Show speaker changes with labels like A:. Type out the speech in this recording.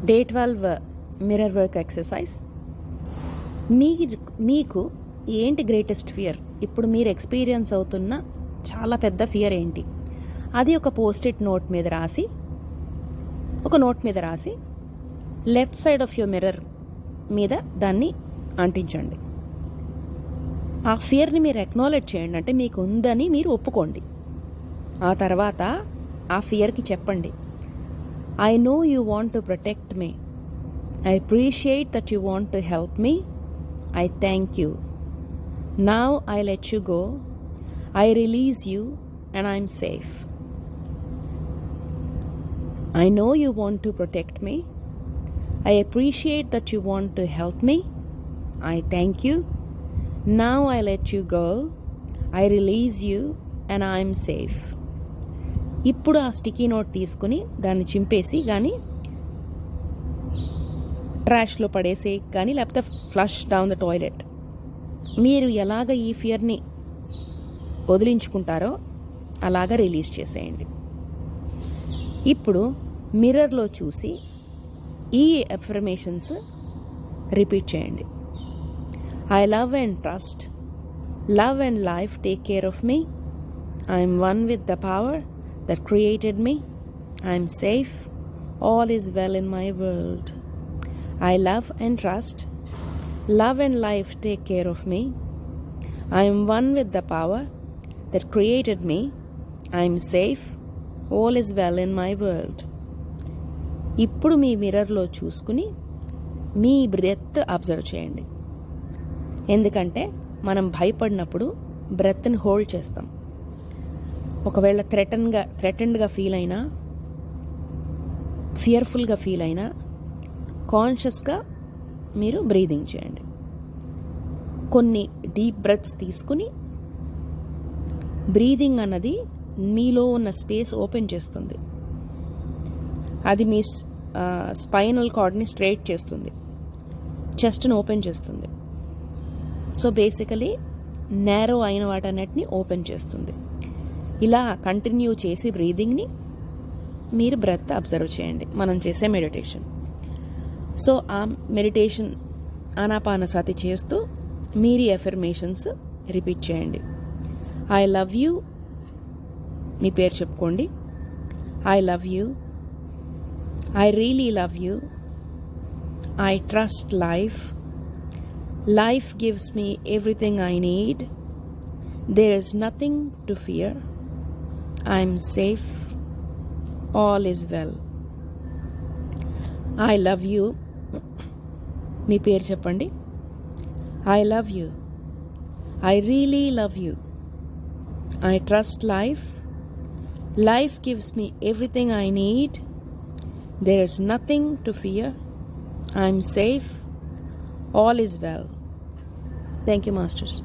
A: Day 12 mirror work exercise. మీకు ఏంటి greatest fear? ఇప్పుడు మీరు ఎక్స్పీరియన్స్ అవుతున్న చాలా పెద్ద ఫియర్ ఏంటి? అది ఒక పోస్ట్-ఇట్ నోట్ మీద రాసి left side of your mirror మీద దాన్ని అంటించండి. ఆ ఫియర్ని మీరు అక్నాలెడ్జ్ చేయండి, అంటే మీకు ఉందని మీరు ఒప్పుకోండి. ఆ తర్వాత ఆ ఫియర్కి చెప్పండి, I know you want to protect me. I appreciate that you want to help me. I thank you. Now I let you go. I release you and I'm safe. I know you want to protect me. I appreciate that you want to help me. I thank you. Now I let you go. I release you and I'm safe. ఇప్పుడు ఆ sticky note తీసుకుని దాన్ని చింపేసి కానీ ట్రాష్లో పడేసి కానీ లేకపోతే flush down the toilet. మీరు ఎలాగ ఈ ఫియర్ని వదిలించుకుంటారో అలాగ రిలీజ్ చేసేయండి. ఇప్పుడు మిర్రర్లో చూసి ఈ అఫర్మేషన్స్ రిపీట్ చేయండి. I love and trust, love and life take care of me. I'm one with the power that created me. I am safe. All is well in my world. I love and trust. Love and life take care of me. I am one with the power that created me. I am safe. All is well in my world. ఇప్పుడు మీ మిర్రర్లో చూసుకుని మీ breath observe చేయండి. ఎందుకంటే మనం భయపడినప్పుడు బ్రెత్ని hold చేస్తాం. ఒకవేళ థ్రెటన్డ్గా feel అయినా, ఫియర్ఫుల్గా feel అయినా కాన్షియస్గా మీరు బ్రీదింగ్ చేయండి. కొన్ని డీప్ బ్రెత్స్ తీసుకుని బ్రీదింగ్ అన్నది మీలో ఉన్న స్పేస్ ఓపెన్ చేస్తుంది. అది మీ స్పైనల్ కార్డ్ని స్ట్రైట్ చేస్తుంది, చెస్ట్ని ఓపెన్ చేస్తుంది. సో బేసికలీ నేరో అయిన వాటన్నిటిని ఓపెన్ చేస్తుంది. ఇలా కంటిన్యూ చేసి బ్రీదింగ్ని మీరు బ్రెత్ అబ్జర్వ్ చేయండి మనం చేసే మెడిటేషన్. సో ఆ మెడిటేషన్ ఆనాపానసతి చేస్తూ మీరు ఎఫర్మేషన్స్ రిపీట్ చేయండి. ఐ లవ్ యూ, మీ పేరు చెప్పుకోండి. I love you. I really love you. I trust life. Life gives me everything I need. There is nothing to fear. I'm safe. All is well. I love you. మీ పేరు చెప్పండి. I love you. I really love you. I trust life. Life gives me everything I need. There is nothing to fear. I'm safe. All is well. Thank you, Masters.